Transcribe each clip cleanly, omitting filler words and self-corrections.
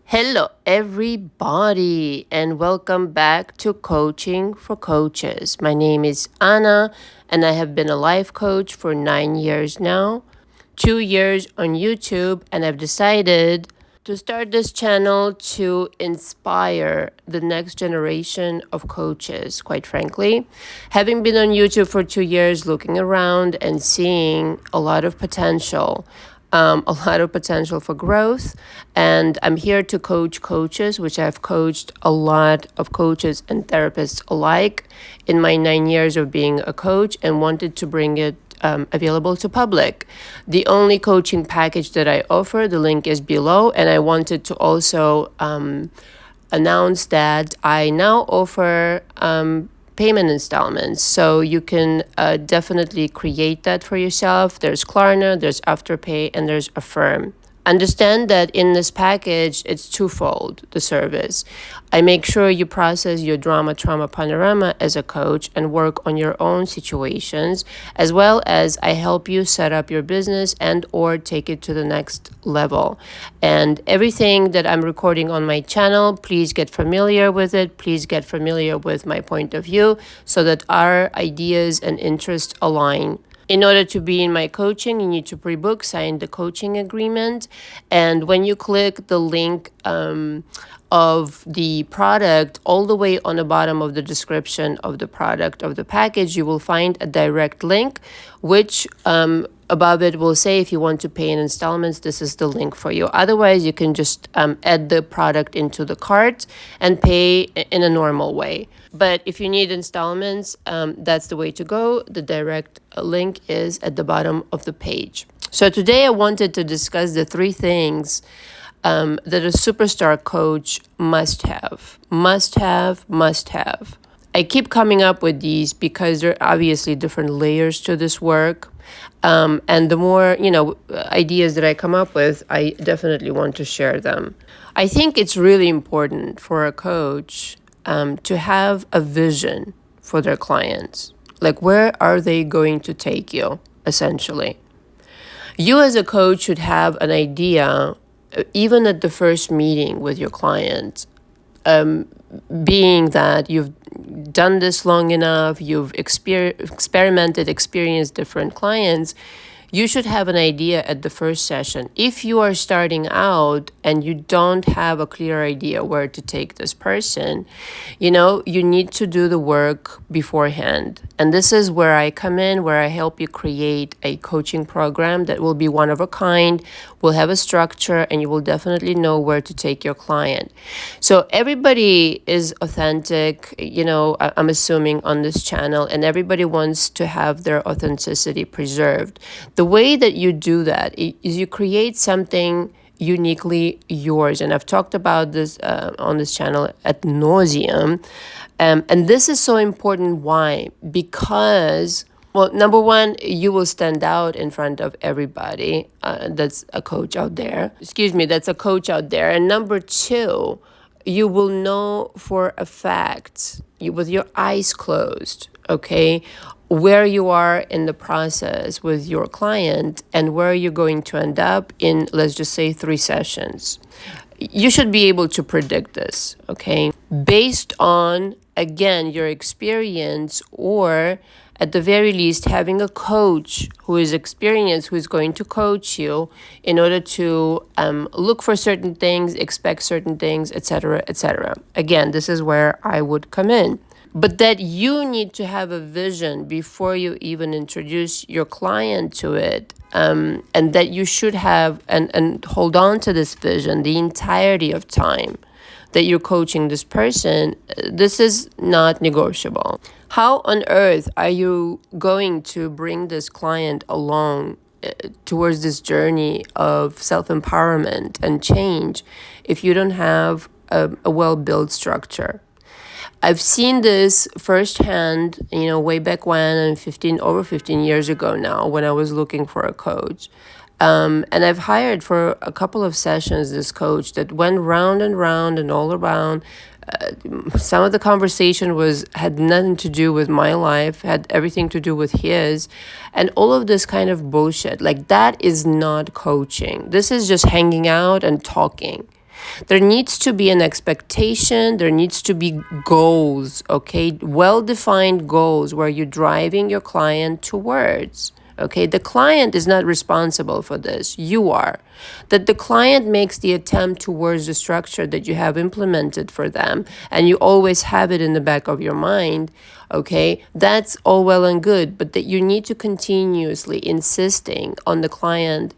Hello, everybody, and welcome back to Coaching for Coaches. My name is Anna, and I have been a life coach for 9 years now, 2 years on YouTube, and I've decided to start this channel to inspire the next generation of coaches, quite frankly. Having been on YouTube for 2 years, looking around and seeing a lot of potential. A lot of potential for growth. And I'm here to coach coaches, which I've coached a lot of coaches and therapists alike in my 9 years of being a coach, and wanted to bring it available to public. The only coaching package that I offer, the link is below, and I wanted to also announce that I now offer payment installments. So you can definitely create that for yourself. There's Klarna, there's Afterpay, and there's Affirm. Understand that in this package, it's twofold, the service. I make sure you process your drama, trauma, panorama as a coach and work on your own situations, as well as I help you set up your business and or take it to the next level. And everything that I'm recording on my channel, please get familiar with it. Please get familiar with my point of view so that our ideas and interests align. In order to be in my coaching, you need to pre-book, sign the coaching agreement. And when you click the link of the product, all the way on the bottom of the description of the product of the package, you will find a direct link, which above it will say, if you want to pay in installments, this is the link for you. Otherwise, you can just add the product into the cart and pay in a normal way. But if you need installments, that's the way to go. The direct link is at the bottom of the page. So today I wanted to discuss the three things that a superstar coach must have. I keep coming up with these because there are obviously different layers to this work. And the more, ideas that I come up with, I definitely want to share them. I think it's really important for a coach to have a vision for their clients. Like, where are they going to take you, essentially? You as a coach should have an idea, even at the first meeting with your client, being that you've done this long enough, you've experienced different clients, you should have an idea at the first session. If you are starting out and you don't have a clear idea where to take this person, you need to do the work beforehand. And this is where I come in, where I help you create a coaching program that will be one of a kind, will have a structure, and you will definitely know where to take your client. So everybody is authentic, I'm assuming, on this channel, and everybody wants to have their authenticity preserved. The way that you do that is you create something uniquely yours. And I've talked about this on this channel ad nauseum. And this is so important. Why? Because, well, number one, you will stand out in front of everybody that's a coach out there. That's a coach out there. And number two, you will know for a fact, with your eyes closed, okay, where you are in the process with your client and where you're going to end up in, let's just say, 3 sessions. You should be able to predict this, okay, based on, again, your experience, or at the very least having a coach who is experienced, who is going to coach you in order to look for certain things, expect certain things, etc., etc. Again, this is where I would come in. But that you need to have a vision before you even introduce your client to it, and that you should have and hold on to this vision the entirety of time that you're coaching this person. This is not negotiable. How on earth are you going to bring this client along towards this journey of self-empowerment and change if you don't have a well-built structure? I've seen this firsthand, way back when, and over 15 years ago now, when I was looking for a coach. And I've hired for a couple of sessions this coach that went round and round and all around. Some of the conversation had nothing to do with my life, had everything to do with his, and all of this kind of bullshit. Like, that is not coaching. This is just hanging out and talking. There needs to be an expectation. There needs to be goals, okay? Well-defined goals where you're driving your client towards. Okay, the client is not responsible for this. You are. That the client makes the attempt towards the structure that you have implemented for them, and you always have it in the back of your mind. Okay, that's all well and good, but that you need to continuously insisting on the client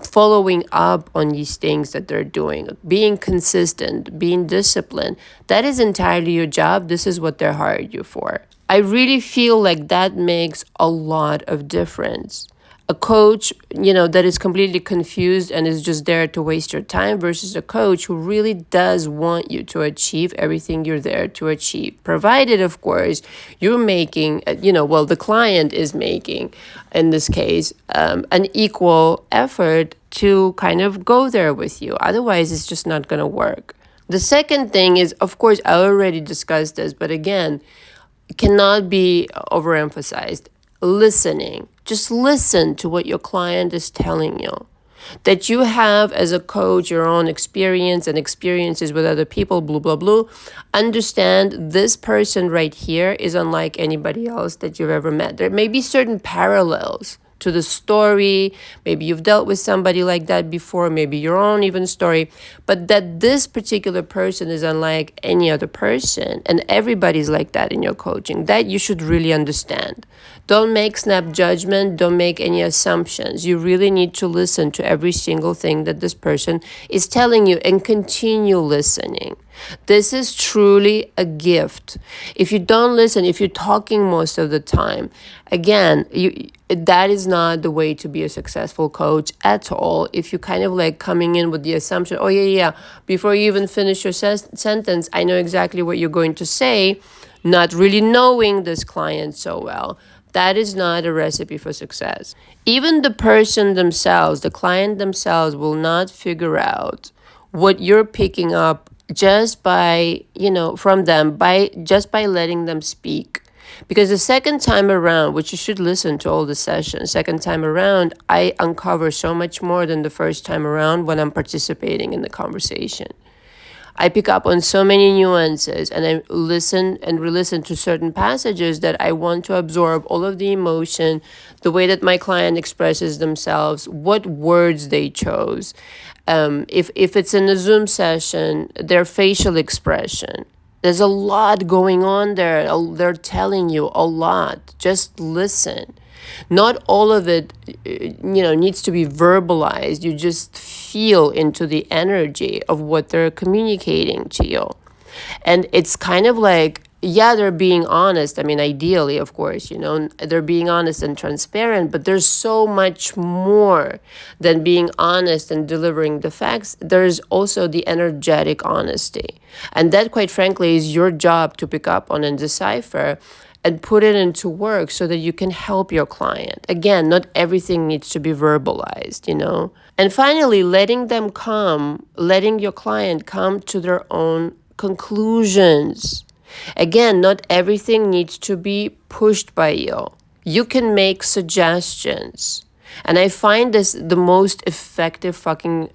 following up on these things that they're doing, being consistent, being disciplined. That is entirely your job. This is what they hired you for. I really feel like that makes a lot of difference. A coach, that is completely confused and is just there to waste your time versus a coach who really does want you to achieve everything you're there to achieve. Provided, of course, you're making, the client is making, in this case, an equal effort to kind of go there with you. Otherwise, it's just not going to work. The second thing is, of course, I already discussed this, but again, cannot be overemphasized. Listening. Just listen to what your client is telling you. That you have, as a coach, your own experience and experiences with other people, blah, blah, blah. Understand this person right here is unlike anybody else that you've ever met. There may be certain parallels to the story. Maybe you've dealt with somebody like that before, maybe your own even story, but that this particular person is unlike any other person, and everybody's like that in your coaching. That you should really understand. Don't make snap judgment. Don't make any assumptions. You really need to listen to every single thing that this person is telling you and continue listening. This is truly a gift. If you don't listen, if you're talking most of the time, again, that is not the way to be a successful coach at all. If you kind of like coming in with the assumption, oh yeah, before you even finish your sentence, I know exactly what you're going to say, not really knowing this client so well. That is not a recipe for success. Even the person themselves, the client themselves, will not figure out what you're picking up just by, from them, by letting them speak. Because the second time around, which you should listen to all the sessions, second time around, I uncover so much more than the first time around when I'm participating in the conversation. I pick up on so many nuances, and I listen and re-listen to certain passages that I want to absorb all of the emotion, the way that my client expresses themselves, what words they chose. If it's in a Zoom session, their facial expression. There's a lot going on there. They're telling you a lot. Just listen. Not all of it, needs to be verbalized. You just feel into the energy of what they're communicating to you. And it's kind of like, yeah, they're being honest. I mean, ideally, of course, they're being honest and transparent, but there's so much more than being honest and delivering the facts. There's also the energetic honesty. And that, quite frankly, is your job to pick up on and decipher and put it into work so that you can help your client. Again, not everything needs to be verbalized, And finally, letting your client come to their own conclusions. Again, not everything needs to be pushed by you. You can make suggestions. And I find this the most effective fucking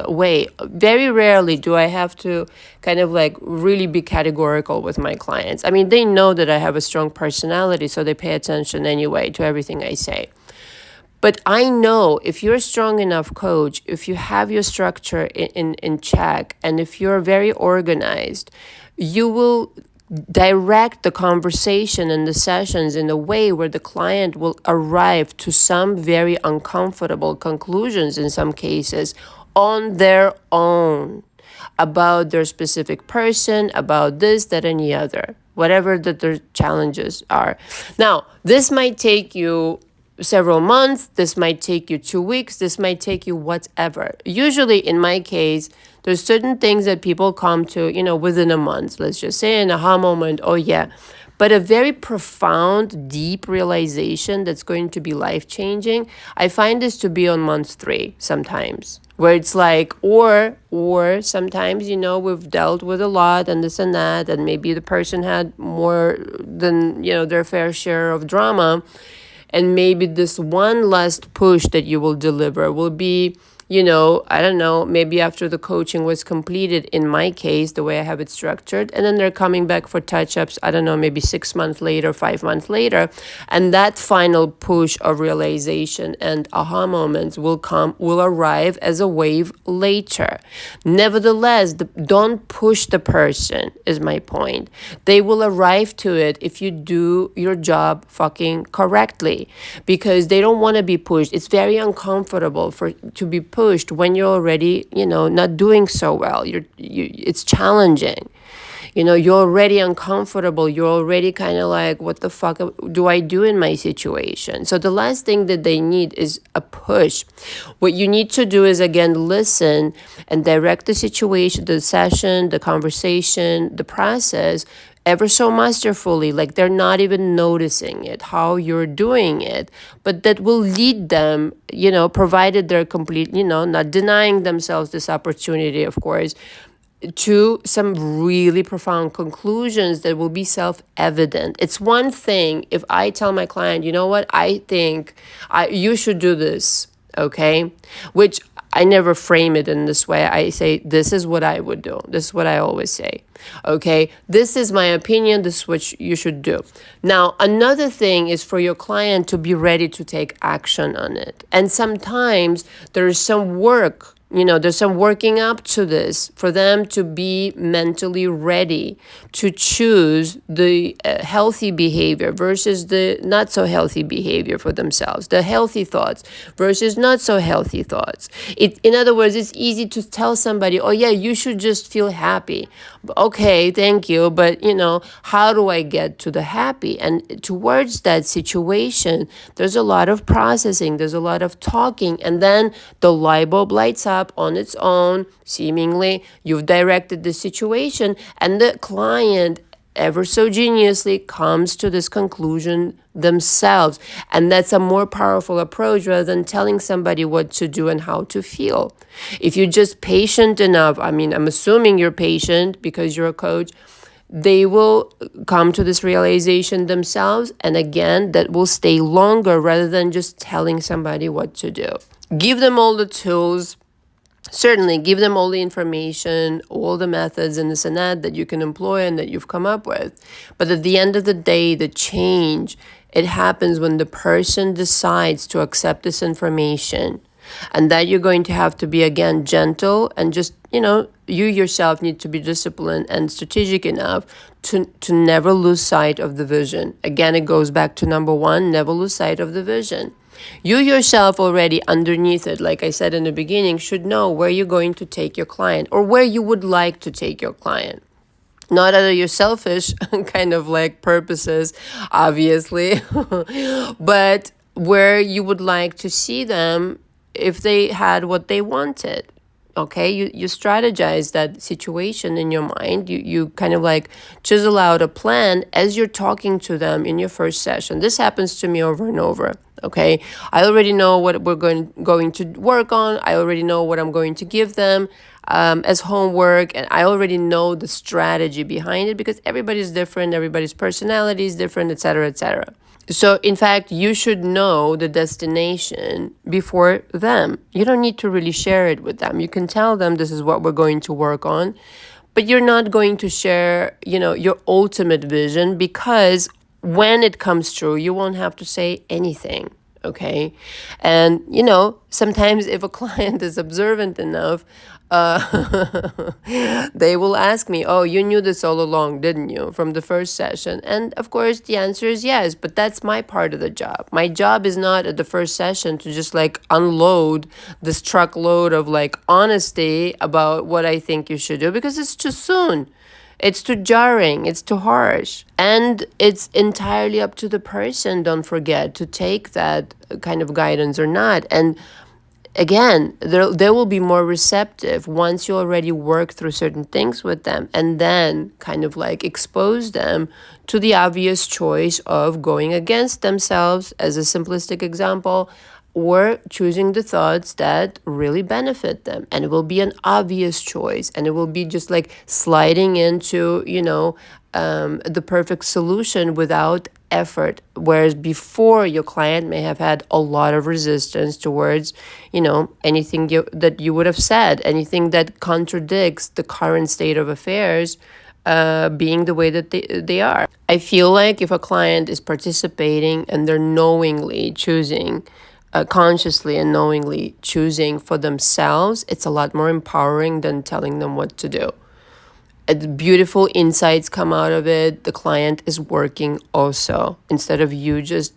way. Very rarely do I have to kind of like really be categorical with my clients. I mean, they know that I have a strong personality, so they pay attention anyway to everything I say. But I know if you're a strong enough coach, if you have your structure in check, and if you're very organized, you will direct the conversation and the sessions in a way where the client will arrive to some very uncomfortable conclusions in some cases on their own about their specific person, about this, that, and the other, whatever that their challenges are. Now, this might take you several months, this might take you 2 weeks, this might take you whatever. Usually, in my case, there's certain things that people come to, within a month. Let's just say an aha moment, oh yeah. But a very profound, deep realization that's going to be life-changing, I find this to be on month 3 sometimes. Where it's like, or sometimes, we've dealt with a lot and this and that, and maybe the person had more than, their fair share of drama. And maybe this one last push that you will deliver will be I don't know, maybe after the coaching was completed, in my case, the way I have it structured, and then they're coming back for touch-ups, I don't know, maybe 6 months later, 5 months later, and that final push of realization and aha moments will arrive as a wave later. Nevertheless, don't push the person, is my point. They will arrive to it if you do your job fucking correctly, because they don't want to be pushed. It's very uncomfortable to be pushed when you're already, not doing so well. It's challenging. You're already uncomfortable. You're already kind of like, what the fuck do I do in my situation? So the last thing that they need is a push. What you need to do is, again, listen and direct the situation, the session, the conversation, the process ever so masterfully, like they're not even noticing it, how you're doing it. But that will lead them, provided they're complete, not denying themselves this opportunity, of course, to some really profound conclusions that will be self-evident. It's one thing if I tell my client, you know what, I think you should do this, okay? Which I never frame it in this way. I say, this is what I would do. This is what I always say, okay? This is my opinion. This is what you should do. Now, another thing is for your client to be ready to take action on it. And sometimes there's some work, there's some working up to this for them to be mentally ready to choose the healthy behavior versus the not so healthy behavior for themselves, the healthy thoughts versus not so healthy thoughts. In other words, it's easy to tell somebody, oh yeah, you should just feel happy. Okay, thank you. But, how do I get to the happy? And towards that situation, there's a lot of processing, there's a lot of talking, and then the light bulb lights up on its own. Seemingly, you've directed the situation, and the client ever so geniusly comes to this conclusion themselves. And that's a more powerful approach rather than telling somebody what to do and how to feel. If you're just patient enough, I'm assuming you're patient because you're a coach, they will come to this realization themselves. And again, that will stay longer rather than just telling somebody what to do. Give them all the tools. Certainly, give them all the information, all the methods and this and that you can employ and that you've come up with. But at the end of the day, the change, it happens when the person decides to accept this information. And that you're going to have to be, again, gentle and just, you yourself need to be disciplined and strategic enough to never lose sight of the vision. Again, it goes back to number one, never lose sight of the vision. You yourself already underneath it, like I said in the beginning, should know where you're going to take your client or where you would like to take your client. Not out of your selfish kind of like purposes, obviously, but where you would like to see them if they had what they wanted. Okay, you strategize that situation in your mind. You kind of like chisel out a plan as you're talking to them in your first session. This happens to me over and over. Okay, I already know what we're going to work on. I already know what I'm going to give them as homework, and I already know the strategy behind it because everybody's different, everybody's personality is different, etc., etc. So, in fact, you should know the destination before them. You don't need to really share it with them. You can tell them this is what we're going to work on, but you're not going to share, your ultimate vision because when it comes true, you won't have to say anything, okay? And, sometimes if a client is observant enough, they will ask me, oh, you knew this all along, didn't you, from the first session? And of course, the answer is yes, but that's my part of the job. My job is not at the first session to just like unload this truckload of like honesty about what I think you should do because it's too soon. It's too jarring, it's too harsh. And it's entirely up to the person, don't forget, to take that kind of guidance or not. And again, they will be more receptive once you already work through certain things with them and then kind of like expose them to the obvious choice of going against themselves as a simplistic example or choosing the thoughts that really benefit them. And it will be an obvious choice and it will be just like sliding into, the perfect solution without effort, whereas before your client may have had a lot of resistance towards, anything that you would have said, anything that contradicts the current state of affairs, being the way that they are. I feel like if a client is participating and they're knowingly choosing, consciously and knowingly choosing for themselves, it's a lot more empowering than telling them what to do. Beautiful insights come out of it. The client is working also, instead of you just,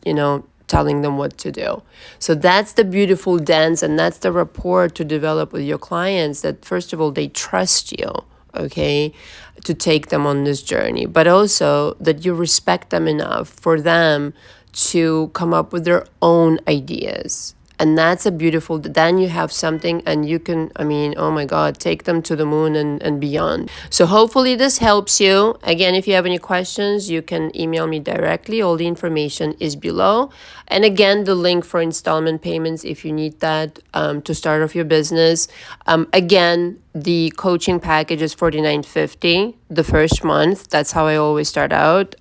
telling them what to do. So that's the beautiful dance, and that's the rapport to develop with your clients, that first of all, they trust you, okay, to take them on this journey, but also that you respect them enough for them to come up with their own ideas. And that's a beautiful, then you have something, and you can, oh my God, take them to the moon and beyond. So hopefully this helps you. Again, if you have any questions, you can email me directly. All the information is below. And again, the link for installment payments, if you need that to start off your business. Again, the coaching package is $49.50 the first month. That's how I always start out.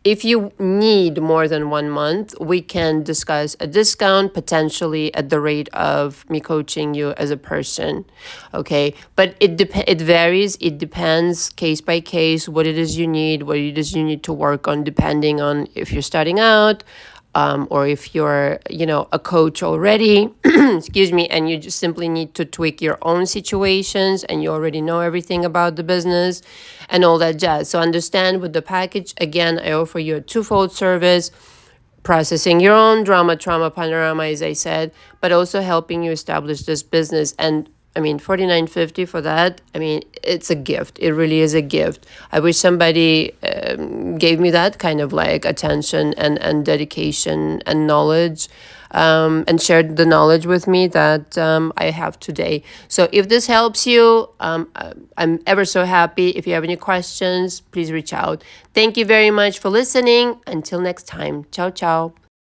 If you need more than 1 month, we can discuss a discount potentially at the rate of me coaching you as a person. Okay, but it varies. It depends case by case what it is you need, what it is you need to work on, depending on if you're starting out. Or if you're, a coach already, excuse me, and you just simply need to tweak your own situations and you already know everything about the business and all that jazz. So understand with the package, again, I offer you a twofold service, processing your own drama, trauma, panorama, as I said, but also helping you establish this business. And $49.50 for that, it's a gift. It really is a gift. I wish somebody gave me that kind of like attention and dedication and knowledge, and shared the knowledge with me that I have today. So if this helps you, I'm ever so happy. If you have any questions, please reach out. Thank you very much for listening. Until next time. Ciao, ciao.